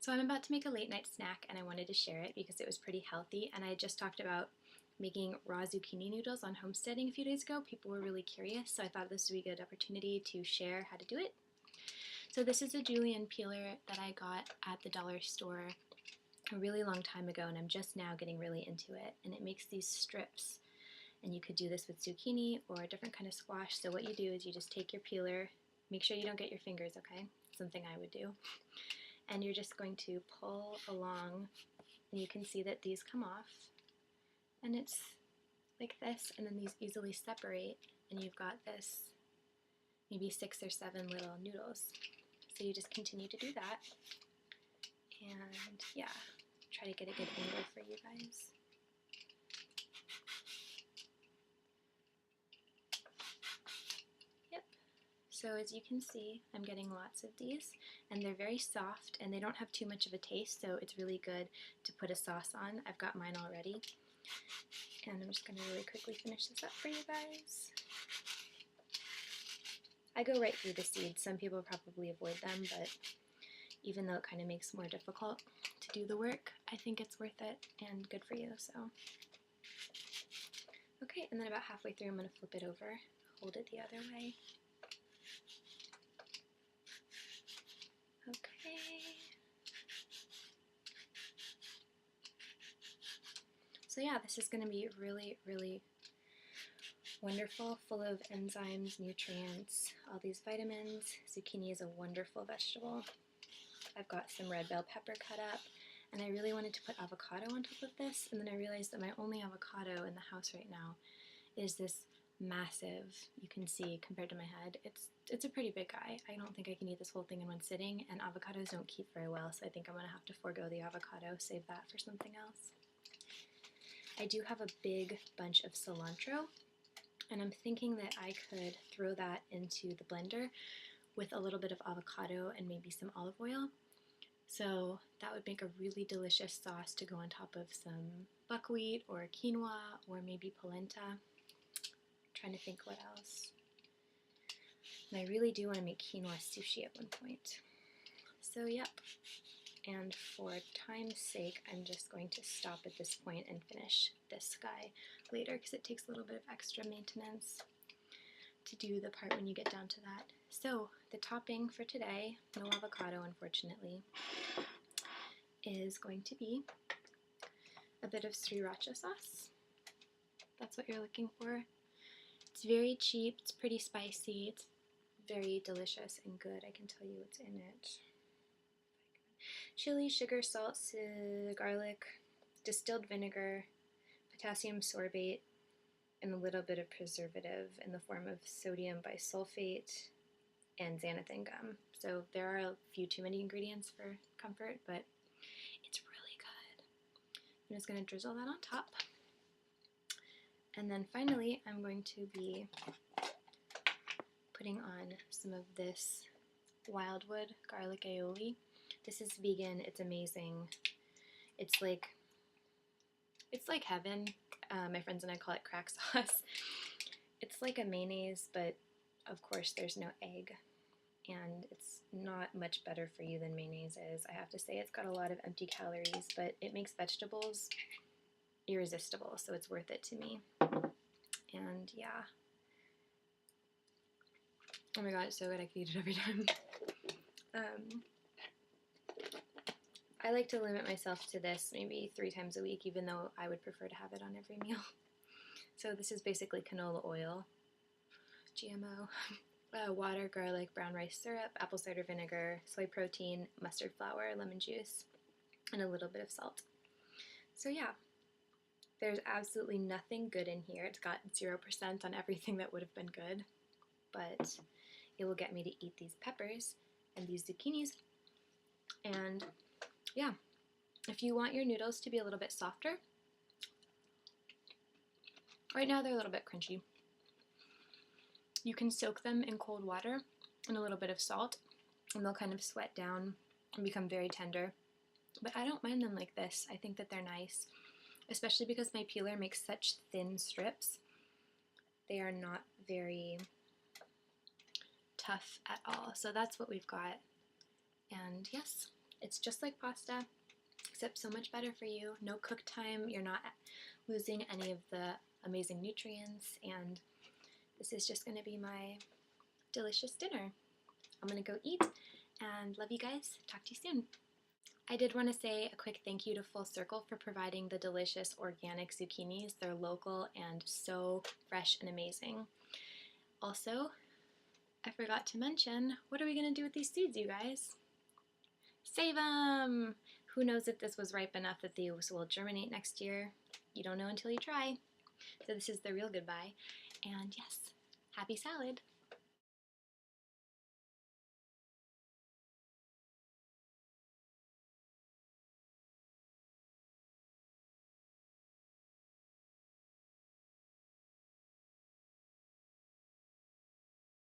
So I'm about to make a late night snack and I wanted to share it because it was pretty healthy, and I just talked about making raw zucchini noodles on homesteading a few days ago. People were really curious, so I thought this would be a good opportunity to share how to do it. So this is a julienne peeler that I got at the dollar store a really long time ago, and I'm just now getting really into it, and it makes these strips. And you could do this with zucchini or a different kind of squash. So what you do is you just take your peeler, make sure you don't get your fingers, okay? Something I would do. And you're just going to pull along, and you can see that these come off, and it's like this, and then these easily separate, and you've got this maybe 6 or 7 little noodles. So you just continue to do that, and yeah, try to get a good angle for you guys. So as you can see, I'm getting lots of these, and they're very soft, and they don't have too much of a taste, so it's really good to put a sauce on. I've got mine already, and I'm just going to really quickly finish this up for you guys. I go right through the seeds. Some people probably avoid them, but even though it kind of makes it more difficult to do the work, I think it's worth it and good for you. So, okay, and then about halfway through, I'm going to flip it over, hold it the other way. Okay. So yeah, this is going to be really, really wonderful, full of enzymes, nutrients, all these vitamins. Zucchini is a wonderful vegetable. I've got some red bell pepper cut up, and I really wanted to put avocado on top of this, and then I realized that my only avocado in the house right now is this massive, you can see compared to my head, it's a pretty big guy. I don't think I can eat this whole thing in one sitting, and avocados don't keep very well, so I think I'm going to have to forego the avocado, save that for something else. I do have a big bunch of cilantro, and I'm thinking that I could throw that into the blender with a little bit of avocado and maybe some olive oil. So that would make a really delicious sauce to go on top of some buckwheat or quinoa or maybe polenta. Trying to think what else. And I really do want to make quinoa sushi at one point. So yep. And for time's sake, I'm just going to stop at this point and finish this guy later because it takes a little bit of extra maintenance to do the part when you get down to that. So the topping for today, no avocado unfortunately, is going to be a bit of sriracha sauce. That's what you're looking for. It's very cheap, it's pretty spicy, it's very delicious and good. I can tell you what's in it. Chili, sugar, salt, garlic, distilled vinegar, potassium sorbate, and a little bit of preservative in the form of sodium bisulfate and xanthan gum. So there are a few too many ingredients for comfort, but it's really good. I'm just going to drizzle that on top. And then finally, I'm going to be putting on some of this wildwood garlic aioli. This is vegan, it's amazing. It's like heaven. My friends and I call it crack sauce. It's like a mayonnaise, but of course there's no egg. And it's not much better for you than mayonnaise is. I have to say it's got a lot of empty calories, but it makes vegetables irresistible, so it's worth it to me. And yeah. Oh my god, it's so good, I could eat it every time. I like to limit myself to this maybe 3 times a week, even though I would prefer to have it on every meal. So this is basically canola oil, GMO, water, garlic, brown rice syrup, apple cider vinegar, soy protein, mustard flour, lemon juice, and a little bit of salt. So yeah, there's absolutely nothing good in here. It's got 0% on everything that would have been good, but it will get me to eat these peppers and these zucchinis. And yeah, if you want your noodles to be a little bit softer, right now they're a little bit crunchy. You can soak them in cold water and a little bit of salt, and they'll kind of sweat down and become very tender. But I don't mind them like this. I think that they're nice, especially because my peeler makes such thin strips. They are not very tough at all. So that's what we've got. And yes, It's just like pasta, except so much better for you. No cook time, you're not losing any of the amazing nutrients, and this is just going to be my delicious dinner. I'm going to go eat, and love you guys. Talk to you soon. I did want to say a quick thank you to Full Circle for providing the delicious organic zucchinis. They're local and so fresh and amazing. Also, I forgot to mention, what are we going to do with these seeds, you guys? Save them! Who knows if this was ripe enough that these will germinate next year? You don't know until you try. So this is the real goodbye. And yes, happy salad!